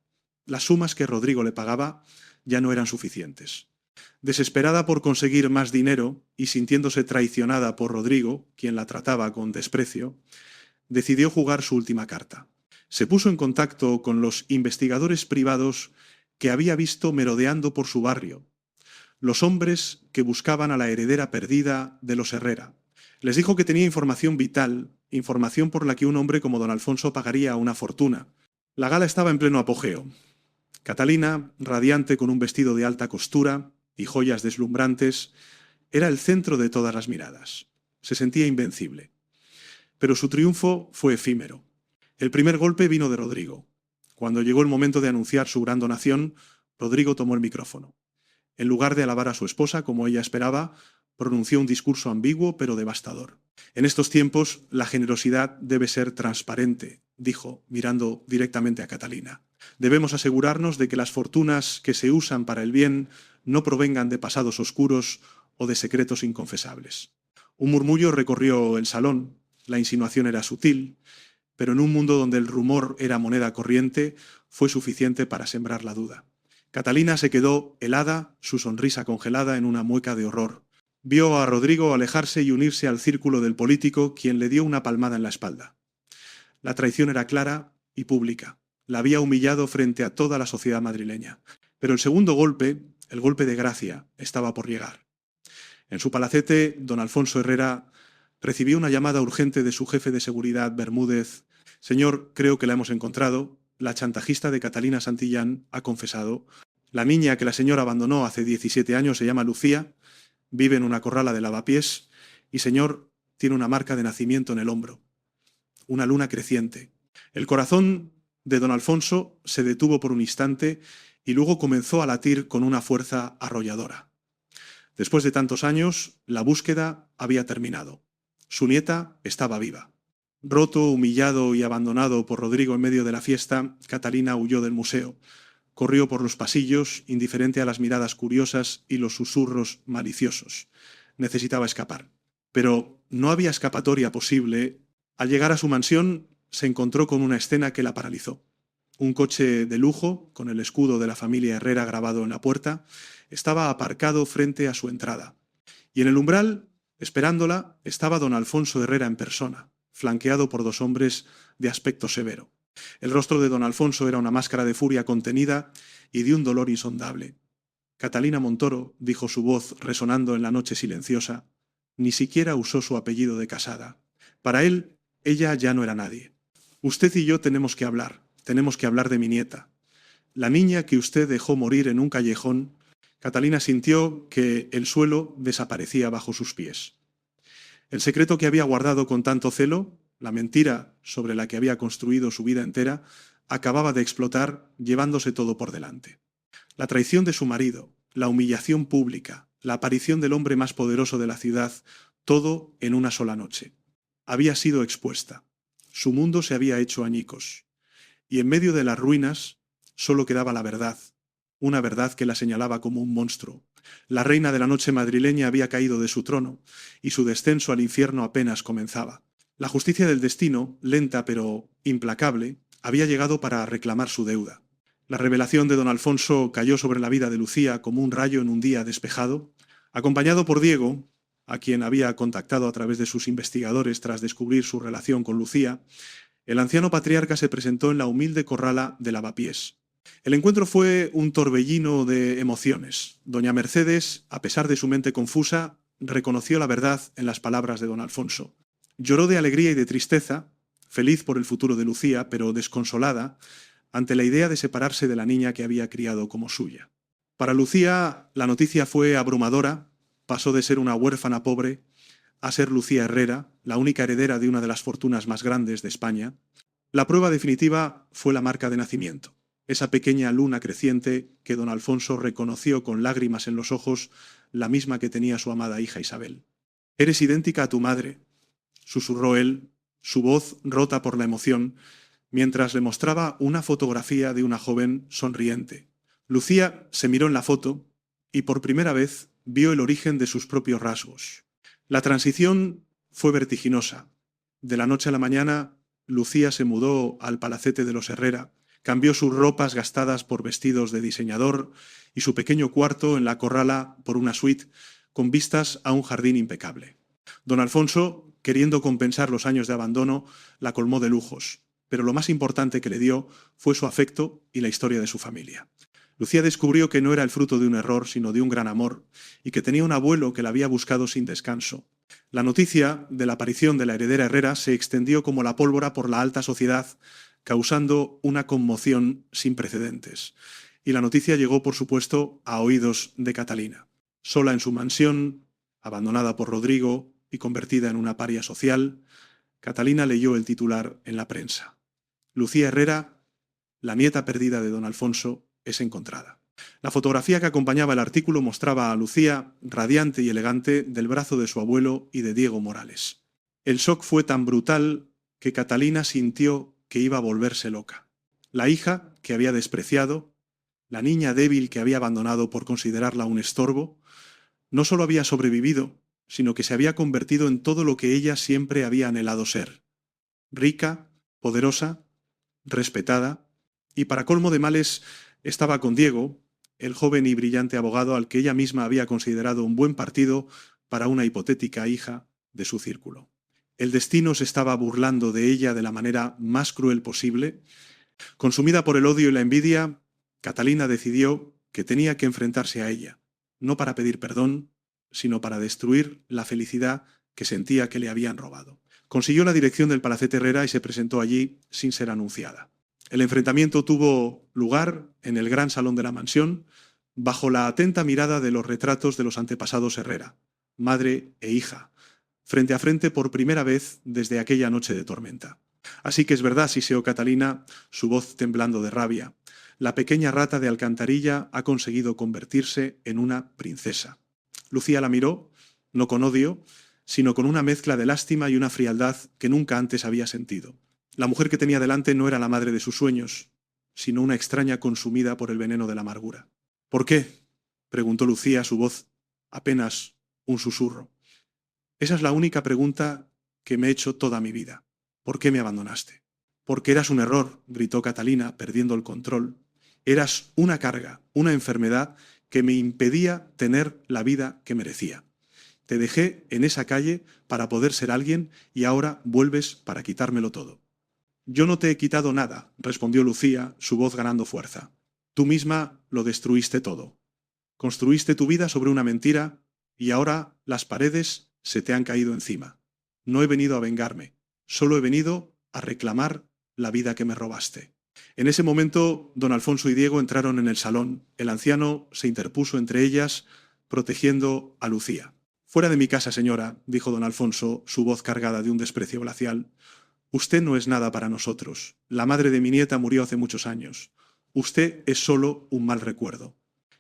Las sumas que Rodrigo le pagaba ya no eran suficientes. Desesperada por conseguir más dinero y sintiéndose traicionada por Rodrigo, quien la trataba con desprecio, decidió jugar su última carta. Se puso en contacto con los investigadores privados que había visto merodeando por su barrio, los hombres que buscaban a la heredera perdida de los Herrera. Les dijo que tenía información vital, información por la que un hombre como don Alfonso pagaría una fortuna. La gala estaba en pleno apogeo. Catalina, radiante con un vestido de alta costura y joyas deslumbrantes, era el centro de todas las miradas. Se sentía invencible. Pero su triunfo fue efímero. El primer golpe vino de Rodrigo. Cuando llegó el momento de anunciar su gran donación, Rodrigo tomó el micrófono. En lugar de alabar a su esposa, como ella esperaba, pronunció un discurso ambiguo pero devastador. En estos tiempos, la generosidad debe ser transparente, dijo, mirando directamente a Catalina. Debemos asegurarnos de que las fortunas que se usan para el bien no provengan de pasados oscuros o de secretos inconfesables. Un murmullo recorrió el salón. La insinuación era sutil, pero en un mundo donde el rumor era moneda corriente, fue suficiente para sembrar la duda. Catalina se quedó helada, su sonrisa congelada en una mueca de horror. Vio a Rodrigo alejarse y unirse al círculo del político, quien le dio una palmada en la espalda. La traición era clara y pública. La había humillado frente a toda la sociedad madrileña. Pero el segundo golpe, el golpe de gracia, estaba por llegar. En su palacete, don Alfonso Herrera recibió una llamada urgente de su jefe de seguridad, Bermúdez. Señor, creo que la hemos encontrado. La chantajista de Catalina Santillán ha confesado. La niña que la señora abandonó hace 17 años se llama Lucía, vive en una corrala de Lavapiés y, señor, tiene una marca de nacimiento en el hombro. Una luna creciente. El corazón de don Alfonso se detuvo por un instante y luego comenzó a latir con una fuerza arrolladora. Después de tantos años, la búsqueda había terminado. Su nieta estaba viva. Roto, humillado y abandonado por Rodrigo en medio de la fiesta, Catalina huyó del museo. Corrió por los pasillos, indiferente a las miradas curiosas y los susurros maliciosos. Necesitaba escapar. Pero no había escapatoria posible. Al llegar a su mansión, se encontró con una escena que la paralizó. Un coche de lujo, con el escudo de la familia Herrera grabado en la puerta, estaba aparcado frente a su entrada. Y en el umbral, esperándola, estaba don Alfonso Herrera en persona, flanqueado por dos hombres de aspecto severo. El rostro de don Alfonso era una máscara de furia contenida y de un dolor insondable. Catalina Montoro, dijo su voz resonando en la noche silenciosa, ni siquiera usó su apellido de casada. Para él, ella ya no era nadie. Usted y yo tenemos que hablar de mi nieta. La niña que usted dejó morir en un callejón. Catalina sintió que el suelo desaparecía bajo sus pies. El secreto que había guardado con tanto celo, la mentira sobre la que había construido su vida entera, acababa de explotar, llevándose todo por delante. La traición de su marido, la humillación pública, la aparición del hombre más poderoso de la ciudad, todo en una sola noche. Había sido expuesta. Su mundo se había hecho añicos. Y en medio de las ruinas solo quedaba la verdad, una verdad que la señalaba como un monstruo. La reina de la noche madrileña había caído de su trono y su descenso al infierno apenas comenzaba. La justicia del destino, lenta pero implacable, había llegado para reclamar su deuda. La revelación de don Alfonso cayó sobre la vida de Lucía como un rayo en un día despejado. Acompañado por Diego, a quien había contactado a través de sus investigadores tras descubrir su relación con Lucía, el anciano patriarca se presentó en la humilde corrala de Lavapiés. El encuentro fue un torbellino de emociones. Doña Mercedes, a pesar de su mente confusa, reconoció la verdad en las palabras de don Alfonso. Lloró de alegría y de tristeza, feliz por el futuro de Lucía, pero desconsolada ante la idea de separarse de la niña que había criado como suya. Para Lucía, la noticia fue abrumadora. Pasó de ser una huérfana pobre a ser Lucía Herrera, la única heredera de una de las fortunas más grandes de España. La prueba definitiva fue la marca de nacimiento, esa pequeña luna creciente que don Alfonso reconoció con lágrimas en los ojos, la misma que tenía su amada hija Isabel. «Eres idéntica a tu madre», susurró él, su voz rota por la emoción, mientras le mostraba una fotografía de una joven sonriente. Lucía se miró en la foto y por primera vez vio el origen de sus propios rasgos. La transición fue vertiginosa. De la noche a la mañana, Lucía se mudó al palacete de los Herrera, cambió sus ropas gastadas por vestidos de diseñador y su pequeño cuarto en la corrala por una suite con vistas a un jardín impecable. Don Alfonso, queriendo compensar los años de abandono, la colmó de lujos, pero lo más importante que le dio fue su afecto y la historia de su familia. Lucía descubrió que no era el fruto de un error, sino de un gran amor, y que tenía un abuelo que la había buscado sin descanso. La noticia de la aparición de la heredera Herrera se extendió como la pólvora por la alta sociedad, causando una conmoción sin precedentes. Y la noticia llegó, por supuesto, a oídos de Catalina. Sola en su mansión, abandonada por Rodrigo y convertida en una paria social, Catalina leyó el titular en la prensa. Lucía Herrera, la nieta perdida de don Alfonso, es encontrada. La fotografía que acompañaba el artículo mostraba a Lucía, radiante y elegante, del brazo de su abuelo y de Diego Morales. El shock fue tan brutal que Catalina sintió que iba a volverse loca. La hija que había despreciado, la niña débil que había abandonado por considerarla un estorbo, no solo había sobrevivido, sino que se había convertido en todo lo que ella siempre había anhelado ser. Rica, poderosa, respetada, y para colmo de males estaba con Diego, el joven y brillante abogado al que ella misma había considerado un buen partido para una hipotética hija de su círculo. El destino se estaba burlando de ella de la manera más cruel posible. Consumida por el odio y la envidia, Catalina decidió que tenía que enfrentarse a ella, no para pedir perdón, sino para destruir la felicidad que sentía que le habían robado. Consiguió la dirección del Palacete Herrera y se presentó allí sin ser anunciada. El enfrentamiento tuvo lugar en el gran salón de la mansión, bajo la atenta mirada de los retratos de los antepasados Herrera, madre e hija, frente a frente por primera vez desde aquella noche de tormenta. Así que es verdad, siseó Catalina, su voz temblando de rabia. La pequeña rata de alcantarilla ha conseguido convertirse en una princesa. Lucía la miró, no con odio, sino con una mezcla de lástima y una frialdad que nunca antes había sentido. La mujer que tenía delante no era la madre de sus sueños, sino una extraña consumida por el veneno de la amargura. ¿Por qué?, preguntó Lucía, su voz apenas un susurro. Esa es la única pregunta que me he hecho toda mi vida. ¿Por qué me abandonaste? Porque eras un error, gritó Catalina, perdiendo el control. Eras una carga, una enfermedad que me impedía tener la vida que merecía. Te dejé en esa calle para poder ser alguien y ahora vuelves para quitármelo todo. Yo no te he quitado nada, respondió Lucía, su voz ganando fuerza. Tú misma lo destruiste todo. Construiste tu vida sobre una mentira y ahora las paredes se te han caído encima. No he venido a vengarme, solo he venido a reclamar la vida que me robaste. En ese momento, don Alfonso y Diego entraron en el salón. El anciano se interpuso entre ellas, protegiendo a Lucía. «Fuera de mi casa, señora», dijo don Alfonso, su voz cargada de un desprecio glacial. «Usted no es nada para nosotros. La madre de mi nieta murió hace muchos años. Usted es solo un mal recuerdo».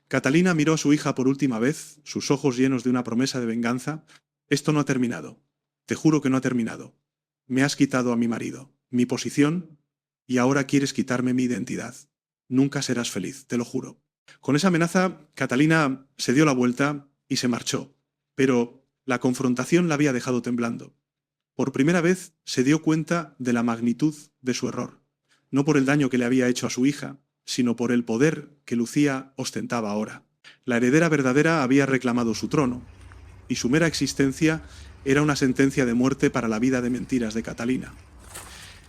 Catalina miró a su hija por última vez, sus ojos llenos de una promesa de venganza. «Esto no ha terminado. Te juro que no ha terminado. Me has quitado a mi marido, mi posición, y ahora quieres quitarme mi identidad. Nunca serás feliz, te lo juro». Con esa amenaza, Catalina se dio la vuelta y se marchó. Pero la confrontación la había dejado temblando. Por primera vez se dio cuenta de la magnitud de su error, no por el daño que le había hecho a su hija, sino por el poder que Lucía ostentaba ahora. La heredera verdadera había reclamado su trono, y su mera existencia era una sentencia de muerte para la vida de mentiras de Catalina.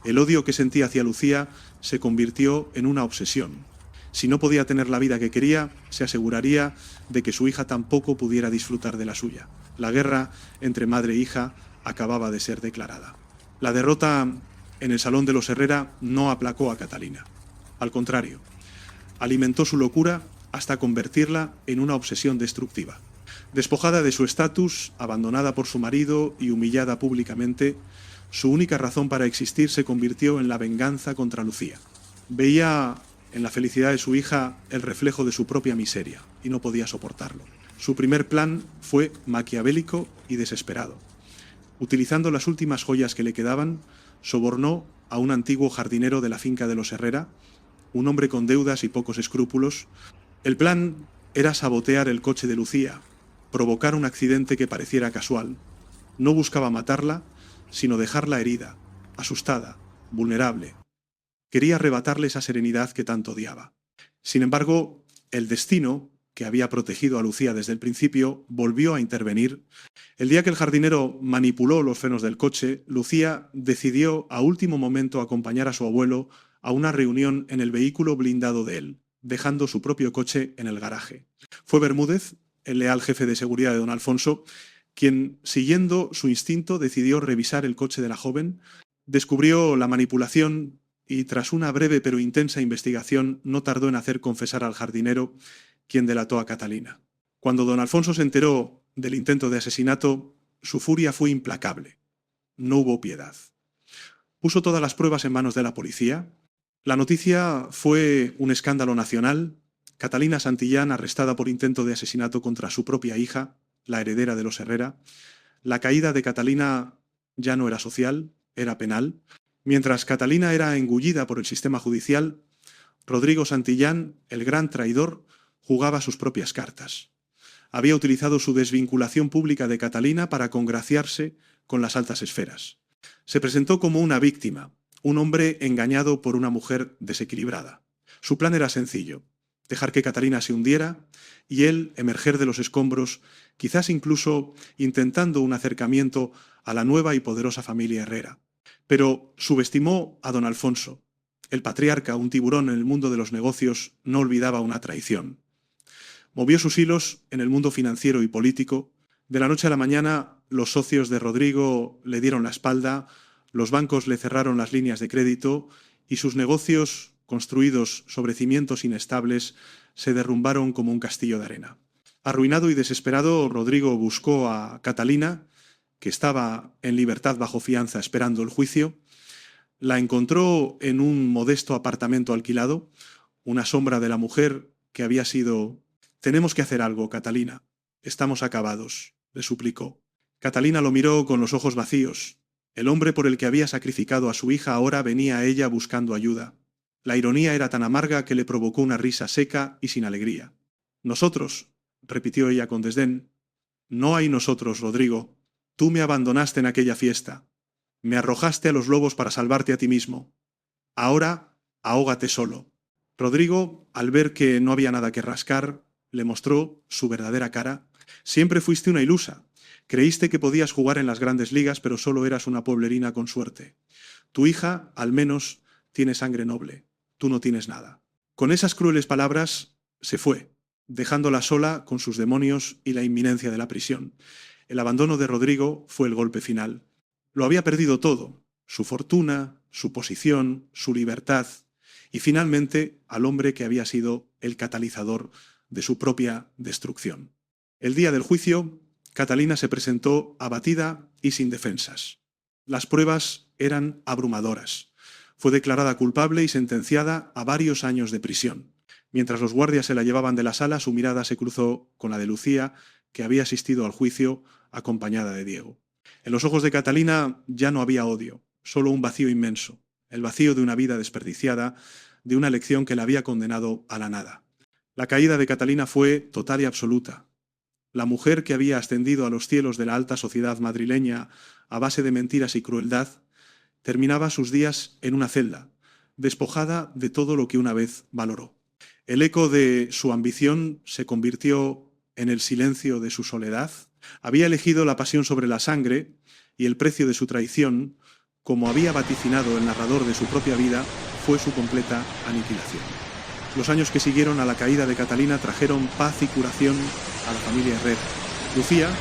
El odio que sentía hacia Lucía se convirtió en una obsesión. Si no podía tener la vida que quería, se aseguraría de que su hija tampoco pudiera disfrutar de la suya. La guerra entre madre e hija acababa de ser declarada. La derrota en el salón de los Herrera no aplacó a Catalina. Al contrario, alimentó su locura hasta convertirla en una obsesión destructiva. Despojada de su estatus, abandonada por su marido y humillada públicamente, su única razón para existir se convirtió en la venganza contra Lucía. Veía en la felicidad de su hija el reflejo de su propia miseria, y no podía soportarlo. Su primer plan fue maquiavélico y desesperado. Utilizando las últimas joyas que le quedaban, sobornó a un antiguo jardinero de la finca de los Herrera, un hombre con deudas y pocos escrúpulos. El plan era sabotear el coche de Lucía, provocar un accidente que pareciera casual. No buscaba matarla, sino dejarla herida, asustada, vulnerable. Quería arrebatarle esa serenidad que tanto odiaba. Sin embargo, el destino, que había protegido a Lucía desde el principio, volvió a intervenir. El día que el jardinero manipuló los frenos del coche, Lucía decidió a último momento acompañar a su abuelo a una reunión en el vehículo blindado de él, dejando su propio coche en el garaje. Fue Bermúdez, el leal jefe de seguridad de don Alfonso, quien, siguiendo su instinto, decidió revisar el coche de la joven, descubrió la manipulación y, tras una breve pero intensa investigación, no tardó en hacer confesar al jardinero, quien delató a Catalina. Cuando don Alfonso se enteró del intento de asesinato, su furia fue implacable. No hubo piedad. Puso todas las pruebas en manos de la policía. La noticia fue un escándalo nacional. Catalina Santillán, arrestada por intento de asesinato contra su propia hija, la heredera de los Herrera. La caída de Catalina ya no era social, era penal. Mientras Catalina era engullida por el sistema judicial, Rodrigo Santillán, el gran traidor, jugaba sus propias cartas. Había utilizado su desvinculación pública de Catalina para congraciarse con las altas esferas. Se presentó como una víctima, un hombre engañado por una mujer desequilibrada. Su plan era sencillo: dejar que Catalina se hundiera y él emerger de los escombros, quizás incluso intentando un acercamiento a la nueva y poderosa familia Herrera. Pero subestimó a don Alfonso. El patriarca, un tiburón en el mundo de los negocios, no olvidaba una traición. Movió sus hilos en el mundo financiero y político. De la noche a la mañana, los socios de Rodrigo le dieron la espalda, los bancos le cerraron las líneas de crédito y sus negocios, construidos sobre cimientos inestables, se derrumbaron como un castillo de arena. Arruinado y desesperado, Rodrigo buscó a Catalina, que estaba en libertad bajo fianza esperando el juicio. La encontró en un modesto apartamento alquilado, una sombra de la mujer que había sido... «Tenemos que hacer algo, Catalina. Estamos acabados», le suplicó. Catalina lo miró con los ojos vacíos. El hombre por el que había sacrificado a su hija ahora venía a ella buscando ayuda. La ironía era tan amarga que le provocó una risa seca y sin alegría. «Nosotros», repitió ella con desdén. «No hay nosotros, Rodrigo. Tú me abandonaste en aquella fiesta. Me arrojaste a los lobos para salvarte a ti mismo. Ahora, ahógate solo». Rodrigo, al ver que no había nada que rascar, le mostró su verdadera cara. «Siempre fuiste una ilusa. Creíste que podías jugar en las grandes ligas, pero solo eras una pueblerina con suerte. Tu hija, al menos, tiene sangre noble. Tú no tienes nada». Con esas crueles palabras se fue, dejándola sola con sus demonios y la inminencia de la prisión. El abandono de Rodrigo fue el golpe final. Lo había perdido todo: su fortuna, su posición, su libertad y finalmente al hombre que había sido el catalizador de su propia destrucción. El día del juicio, Catalina se presentó abatida y sin defensas. Las pruebas eran abrumadoras. Fue declarada culpable y sentenciada a varios años de prisión. Mientras los guardias se la llevaban de la sala, su mirada se cruzó con la de Lucía, que había asistido al juicio acompañada de Diego. En los ojos de Catalina ya no había odio, solo un vacío inmenso, el vacío de una vida desperdiciada, de una elección que la había condenado a la nada. La caída de Catalina fue total y absoluta. La mujer que había ascendido a los cielos de la alta sociedad madrileña a base de mentiras y crueldad, terminaba sus días en una celda, despojada de todo lo que una vez valoró. El eco de su ambición se convirtió en el silencio de su soledad. Había elegido la pasión sobre la sangre y el precio de su traición, como había vaticinado el narrador de su propia vida, fue su completa aniquilación. Los años que siguieron a la caída de Catalina trajeron paz y curación a la familia Herrera. Lucía,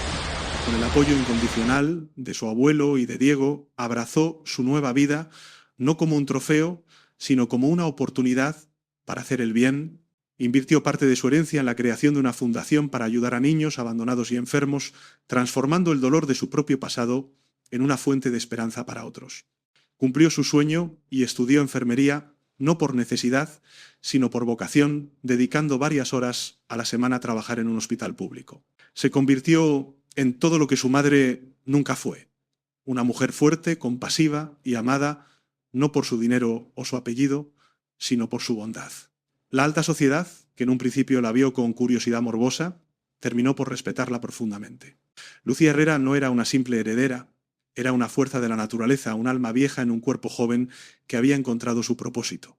con el apoyo incondicional de su abuelo y de Diego, abrazó su nueva vida no como un trofeo, sino como una oportunidad para hacer el bien. Invirtió parte de su herencia en la creación de una fundación para ayudar a niños abandonados y enfermos, transformando el dolor de su propio pasado en una fuente de esperanza para otros. Cumplió su sueño y estudió enfermería, no por necesidad, sino por vocación, dedicando varias horas a la semana a trabajar en un hospital público. Se convirtió en todo lo que su madre nunca fue: una mujer fuerte, compasiva y amada, no por su dinero o su apellido, sino por su bondad. La alta sociedad, que en un principio la vio con curiosidad morbosa, terminó por respetarla profundamente. Lucía Herrera no era una simple heredera, era una fuerza de la naturaleza, un alma vieja en un cuerpo joven que había encontrado su propósito.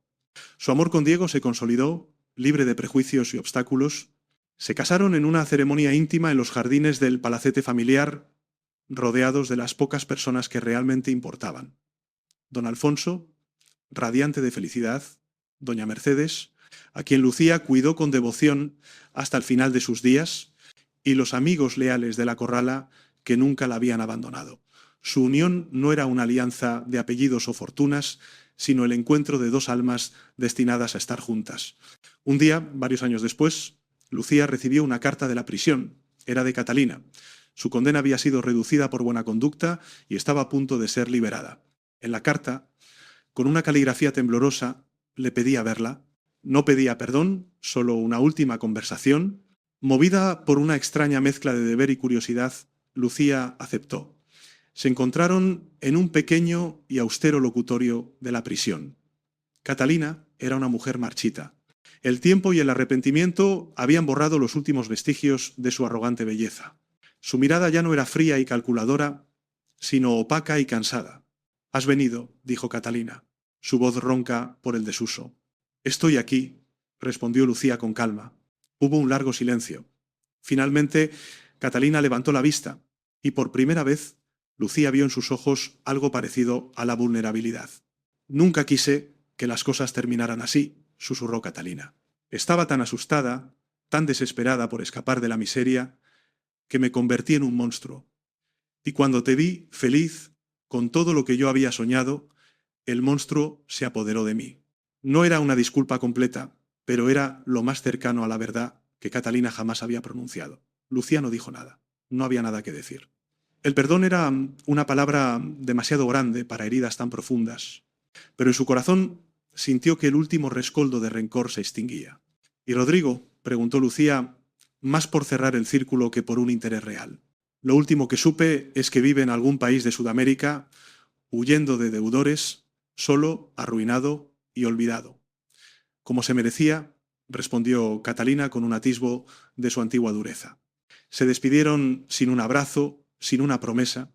Su amor con Diego se consolidó, libre de prejuicios y obstáculos. Se casaron en una ceremonia íntima en los jardines del palacete familiar, rodeados de las pocas personas que realmente importaban: don Alfonso, radiante de felicidad; doña Mercedes, a quien Lucía cuidó con devoción hasta el final de sus días; y los amigos leales de la Corrala, que nunca la habían abandonado. Su unión no era una alianza de apellidos o fortunas, sino el encuentro de dos almas destinadas a estar juntas. Un día, varios años después, Lucía recibió una carta de la prisión. Era de Catalina. Su condena había sido reducida por buena conducta y estaba a punto de ser liberada. En la carta, con una caligrafía temblorosa, le pedía verla. No pedía perdón, solo una última conversación. Movida por una extraña mezcla de deber y curiosidad, Lucía aceptó. Se encontraron en un pequeño y austero locutorio de la prisión. Catalina era una mujer marchita. El tiempo y el arrepentimiento habían borrado los últimos vestigios de su arrogante belleza. Su mirada ya no era fría y calculadora, sino opaca y cansada. «Has venido», dijo Catalina. su voz ronca por el desuso. «Estoy aquí», respondió Lucía con calma. Hubo un largo silencio. Finalmente, Catalina levantó la vista, y por primera vez, Lucía vio en sus ojos algo parecido a la vulnerabilidad. «Nunca quise que las cosas terminaran así», susurró Catalina. «Estaba tan asustada, tan desesperada por escapar de la miseria, que me convertí en un monstruo. Y cuando te vi, feliz, con todo lo que yo había soñado, el monstruo se apoderó de mí». No era una disculpa completa, pero era lo más cercano a la verdad que Catalina jamás había pronunciado. Lucía no dijo nada. No había nada que decir. El perdón era una palabra demasiado grande para heridas tan profundas, pero en su corazón sintió que el último rescoldo de rencor se extinguía. «¿Y Rodrigo?», preguntó Lucía, más por cerrar el círculo que por un interés real. «Lo último que supe es que vive en algún país de Sudamérica, huyendo de deudores, solo, arruinado y olvidado». «Como se merecía», respondió Catalina con un atisbo de su antigua dureza. Se despidieron sin un abrazo, sin una promesa.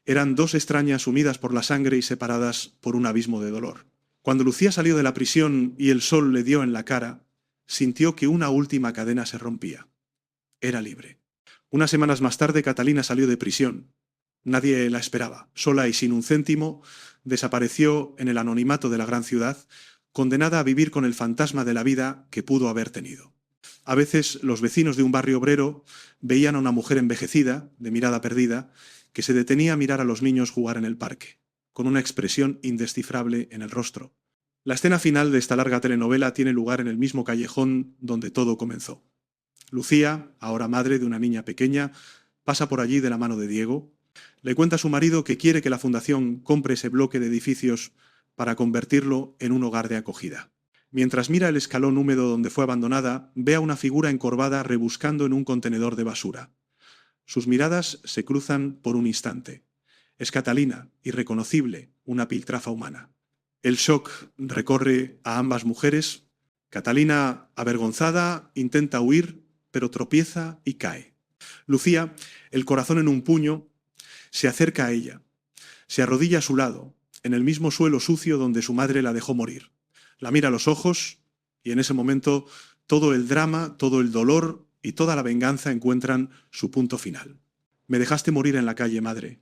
Eran dos extrañas unidas por la sangre y separadas por un abismo de dolor. Cuando Lucía salió de la prisión y el sol le dio en la cara, sintió que una última cadena se rompía. Era libre. Unas semanas más tarde, Catalina salió de prisión. Nadie la esperaba. Sola y sin un céntimo, desapareció en el anonimato de la gran ciudad, condenada a vivir con el fantasma de la vida que pudo haber tenido. A veces los vecinos de un barrio obrero veían a una mujer envejecida, de mirada perdida, que se detenía a mirar a los niños jugar en el parque, con una expresión indescifrable en el rostro. La escena final de esta larga telenovela tiene lugar en el mismo callejón donde todo comenzó. Lucía, ahora madre de una niña pequeña, pasa por allí de la mano de Diego. Le cuenta a su marido que quiere que la fundación compre ese bloque de edificios para convertirlo en un hogar de acogida. Mientras mira el escalón húmedo donde fue abandonada, ve a una figura encorvada rebuscando en un contenedor de basura. Sus miradas se cruzan por un instante. Es Catalina, irreconocible, una piltrafa humana. El shock recorre a ambas mujeres. Catalina, avergonzada, intenta huir, pero tropieza y cae. Lucía, el corazón en un puño, se acerca a ella. Se arrodilla a su lado, en el mismo suelo sucio donde su madre la dejó morir. La mira a los ojos y en ese momento todo el drama, todo el dolor y toda la venganza encuentran su punto final. «Me dejaste morir en la calle, madre,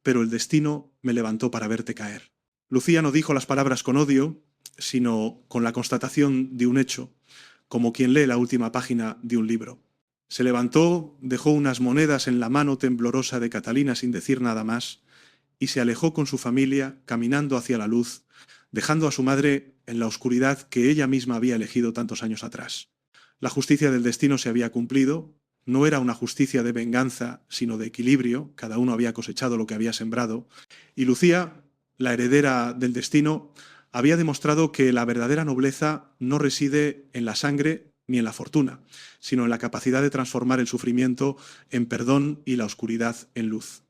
pero el destino me levantó para verte caer». Lucía no dijo las palabras con odio, sino con la constatación de un hecho, como quien lee la última página de un libro. Se levantó, dejó unas monedas en la mano temblorosa de Catalina sin decir nada más, y se alejó con su familia caminando hacia la luz, dejando a su madre en la oscuridad que ella misma había elegido tantos años atrás. La justicia del destino se había cumplido. No era una justicia de venganza, sino de equilibrio. Cada uno había cosechado lo que había sembrado. Y Lucía, la heredera del destino, había demostrado que la verdadera nobleza no reside en la sangre ni en la fortuna, sino en la capacidad de transformar el sufrimiento en perdón y la oscuridad en luz.